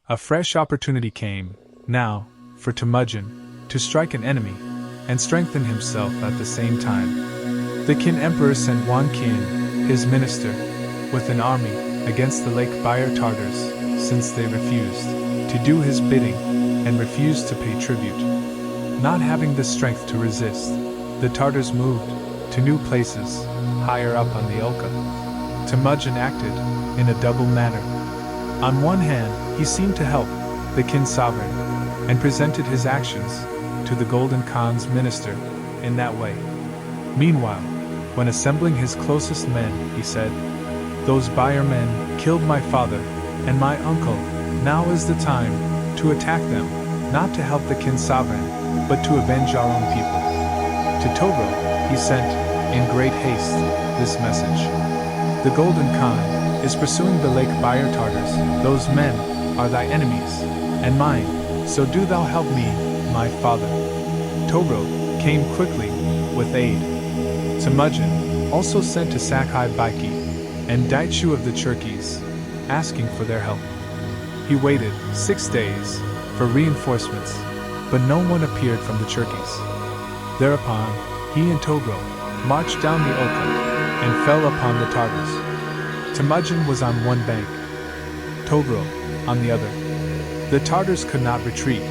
A fresh opportunity came, now, for Temudjin to strike an enemy and strengthen himself at the same time. The Qin Emperor sent Wan Qin, his minister, with an army against the Lake Buyur Tartars, since they refused to do his bidding and refused to pay tribute. Not having the strength to resist, the Tartars moved to new places higher up on the Oka. Temudjin acted in a double manner. On one hand, he seemed to help the Qin sovereign and presented his actions to the Golden Khan's minister in that way. Meanwhile, when assembling his closest men, he said, "Those Buyur men killed my father and my uncle. Now is the time to attack them, not to help the Qin sovereign, but to avenge our own people." To Togrul, he sent, in great haste, this message: "The Golden Khan is pursuing the Lake Buyur Tartars. Those men are thy enemies, and mine, so do thou help me, my father." Togrul came quickly with aid. Temudjin also sent to Sakai Baiki and Daichu of the Cherkis, asking for their help. He waited 6 days for reinforcements, but no one appeared from the Cherkis. Thereupon, he and Togrul marched down the Oka and fell upon the Tartars. Temudjin was on one bank, Togrul on the other. The Tartars could not retreat,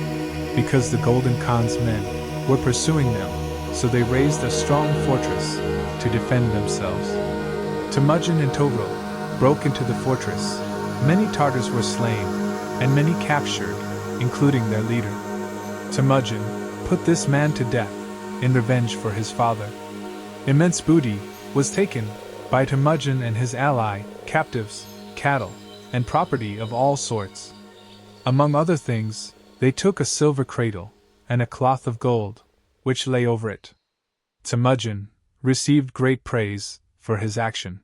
because the Golden Khan's men were pursuing them, so they raised a strong fortress to defend themselves. Temudjin and Togrul broke into the fortress. Many Tartars were slain, and many captured, including their leader. Temudjin put this man to death, in revenge for his father. Immense booty was taken by Temudjin and his ally, captives, cattle, and property of all sorts. Among other things, they took a silver cradle and a cloth of gold, which lay over it. Temudjin received great praise for his action.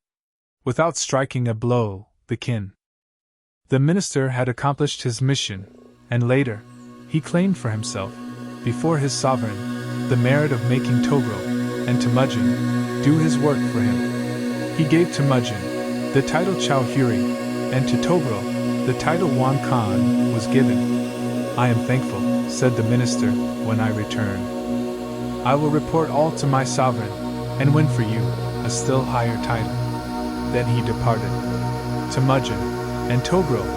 Without striking a blow, the minister had accomplished his mission, and later, he claimed for himself, before his sovereign, the merit of making Togrul and Temudjin do his work for him. He gave Temudjin the title Chowhuri, and to Togrul the title Wan Khan was given. "I am thankful," said the minister, "when I return. I will report all to my sovereign, and win for you a still higher title." Then he departed. Temudjin and Togrul,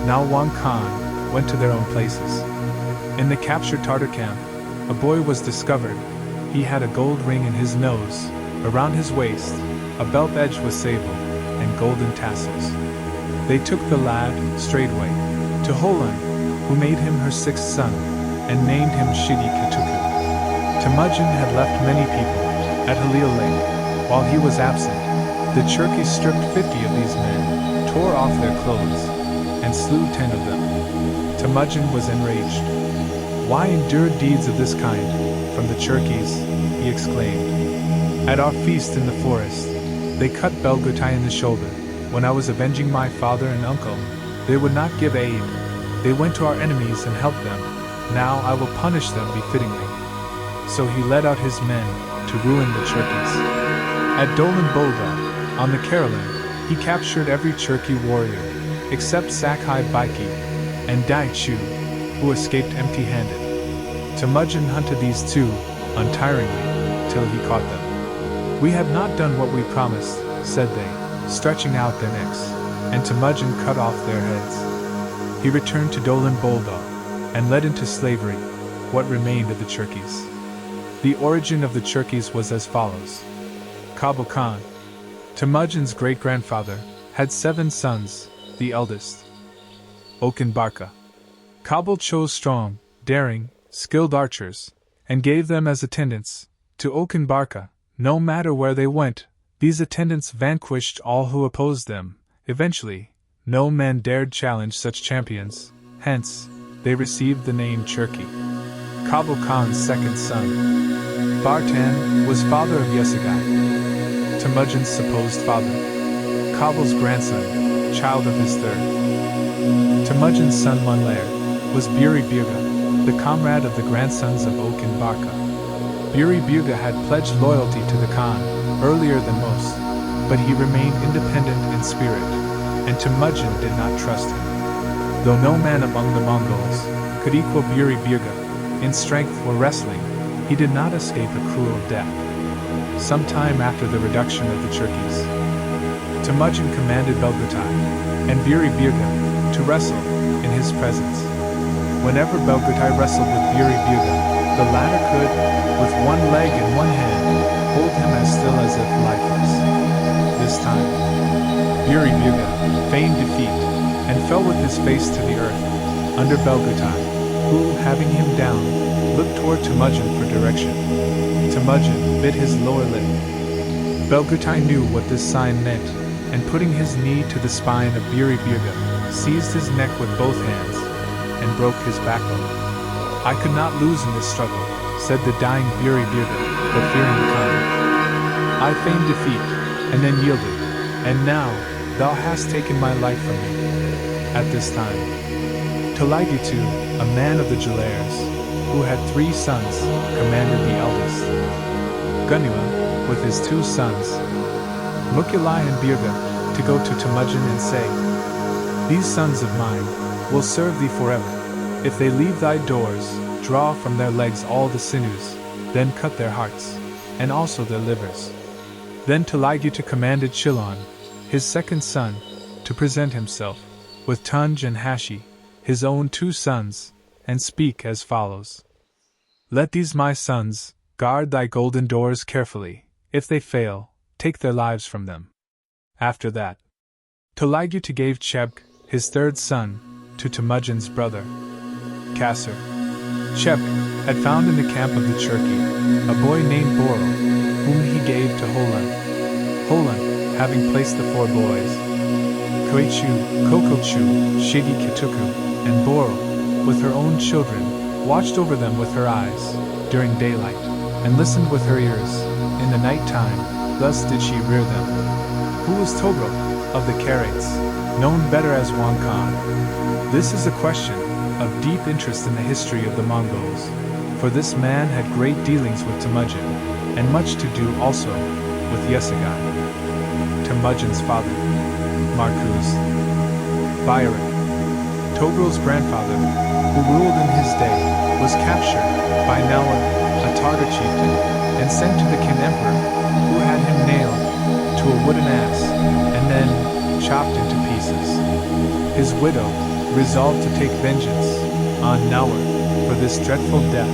now Wan Khan, went to their own places. In the captured Tartar camp, a boy was discovered. He had a gold ring in his nose, around his waist, a belt edged with sable, and golden tassels. They took the lad, straightway, to Holan, who made him her sixth son, and named him Shidi Katuku. Temudjin had left many people at Halil Lake. While he was absent, the Cherkis stripped 50 of these men, tore off their clothes, and slew 10 of them. Temudjin was enraged. "Why endure deeds of this kind from the Cherkis?" he exclaimed. "At our feast in the forest, they cut Belgutai in the shoulder. When I was avenging my father and uncle, they would not give aid. They went to our enemies and helped them. Now I will punish them befittingly." So he led out his men to ruin the Cherkis. At Dolan Bolda, on the Karelin, he captured every Cherki warrior, except Sakai Baiki and Daichu, who escaped empty-handed. Temudjin hunted these two, untiringly, till he caught them. "We have not done what we promised," said they, stretching out their necks, and Temudjin cut off their heads. He returned to Dolan Bolda, and led into slavery what remained of the Cherkis. The origin of the Cherkis was as follows. Kabul Khan, Temudjin's great-grandfather, had 7 sons, the eldest, Okan Barka. Kabul chose strong, daring, skilled archers, and gave them as attendants to Okan Barka. No matter where they went, these attendants vanquished all who opposed them. Eventually, no man dared challenge such champions, hence, they received the name Cherki. Kabul Khan's second son, Bartan, was father of Yesagai, Temudjin's supposed father. Kabul's grandson, child of his third. Temudjin's son Munlair was Buri Birga, the comrade of the grandsons of Okan Barka. Buri Birga had pledged loyalty to the Khan earlier than most, but he remained independent in spirit, and Temudjin did not trust him. though no man among the Mongols could equal Buri Birga in strength or wrestling, he did not escape a cruel death. Some time after the reduction of the Cherkis, Temudjin commanded Belgutai and Buri Birga to wrestle in his presence. Whenever Belgutai wrestled with Buri Birga, the latter could, with one leg and one hand, hold him as still as if lifeless. This time, Buri Birga feigned defeat and fell with his face to the earth under Belgutai, who, having him down, looked toward Temudjin for direction. Temudjin bit his lower lip. Belgutai knew what this sign meant, and putting his knee to the spine of Buri Birga, seized his neck with both hands and broke his backbone. I could not lose in this struggle, said the dying Buri Birga, but fearing the Khan. I feigned defeat, and then yielded, and now thou hast taken my life from me. At this time, Toligitu, a man of the Jalairs, who had 3 sons, commanded the eldest, Gunua, with his 2 sons, Mukulai and Birga, to go to Temudjin and say, These sons of mine will serve thee forever. If they leave thy doors, draw from their legs all the sinews, then cut their hearts, and also their livers. Then Toligitu commanded Chilon, his second son, to present himself, with Tunj and Hashi, his own 2 sons, and speak as follows. Let these my sons guard thy golden doors carefully. If they fail, take their lives from them. After that, Toligitu gave Chebk, his 3rd son, to Temudjin's brother, Kasser. Chebk had found in the camp of the Cherki a boy named Boral, whom he gave to Holan. Holan, having placed the 4 boys, Koichu, Kokochu, Shigi Kituku, and Boral, with her own children, watched over them with her eyes, during daylight, and listened with her ears, in the night time. Thus did she rear them. Who was Togrul, of the Karaites, known better as Wang Khan? This is a question of deep interest in the history of the Mongols, for this man had great dealings with Temudjin, and much to do also with Yesagai, Temudjin's father, Markuz, Bayrak. Togrul's grandfather, who ruled in his day, was captured by Naur, a Tartar chieftain, and sent to the Qin emperor, who had him nailed to a wooden ass, and then chopped into pieces. His widow resolved to take vengeance on Naur for this dreadful death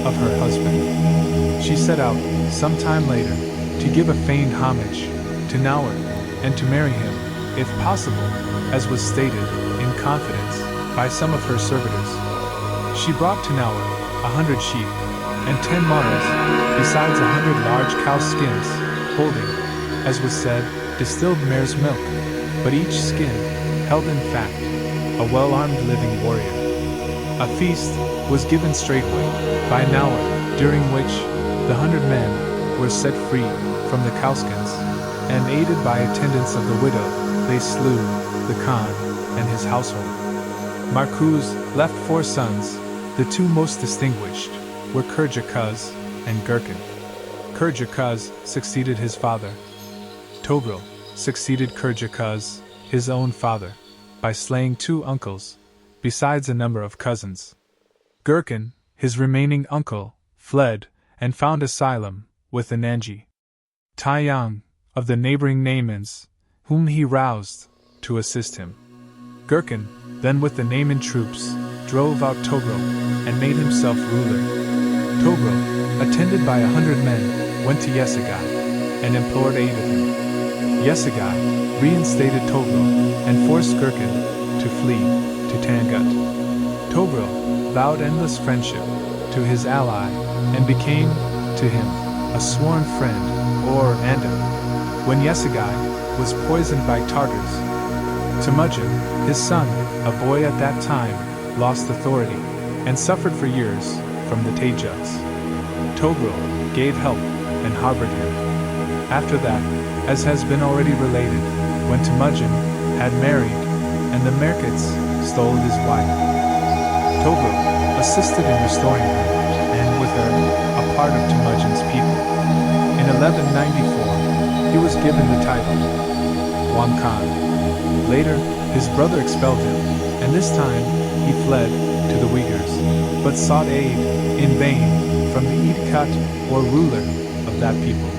of her husband. She set out, some time later, to give a feigned homage to Naur, and to marry him, if possible, as was stated, in confidence, by some of her servitors. She brought to Naur 100 sheep, and 10 maras, besides 100 large cow skins, holding, as was said, distilled mare's milk, but each skin held in fact a well-armed living warrior. A feast was given straightway by Naur, during which the 100 men were set free from the cowskins, and aided by attendants of the widow, they slew the Khan and his household. Markuz left 4 sons. The 2 most distinguished were Kurjakuz and Gurkin. Kurjakuz succeeded his father. Togrul succeeded Kurjakuz, his own father, by slaying 2 uncles, besides a number of cousins. Gurkin, his remaining uncle, fled, and found asylum with the Nanji Taiyang of the neighboring Naimans, whom he roused to assist him. Gurkin, then with the Naiman troops, drove out Togrul, and made himself ruler. Togrul, attended by 100 men, went to Yesagai, and implored aid of him. Yesagai reinstated Togrul, and forced Gurkin to flee to Tangut. Togrul vowed endless friendship to his ally, and became, to him, a sworn friend, or Anda. When Yesagai was poisoned by Tartars, Temudjin, his son, a boy at that time, lost authority, and suffered for years from the Tajuts. Togrul gave help and harbored him. After that, as has been already related, when Temudjin had married, and the Merkits stole his wife, Togrul assisted in restoring her, and with her, a part of Temudjin's people. In 1194, he was given the title Wang Khan. Later, his brother expelled him, and this time he fled to the Uyghurs, but sought aid, in vain, from the Idkat, or ruler, of that people.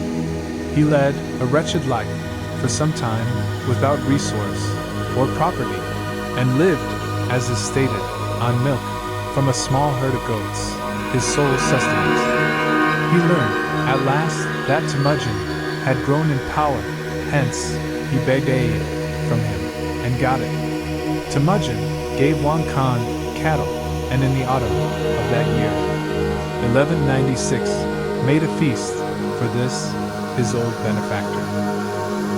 He led a wretched life, for some time, without resource or property, and lived, as is stated, on milk from a small herd of goats, his sole sustenance. He learned, at last, that Temujin had grown in power, hence, he begged aid from him, and got it. Temujin gave Wang Khan cattle, and in the autumn of that year, 1196, made a feast for this, his old benefactor.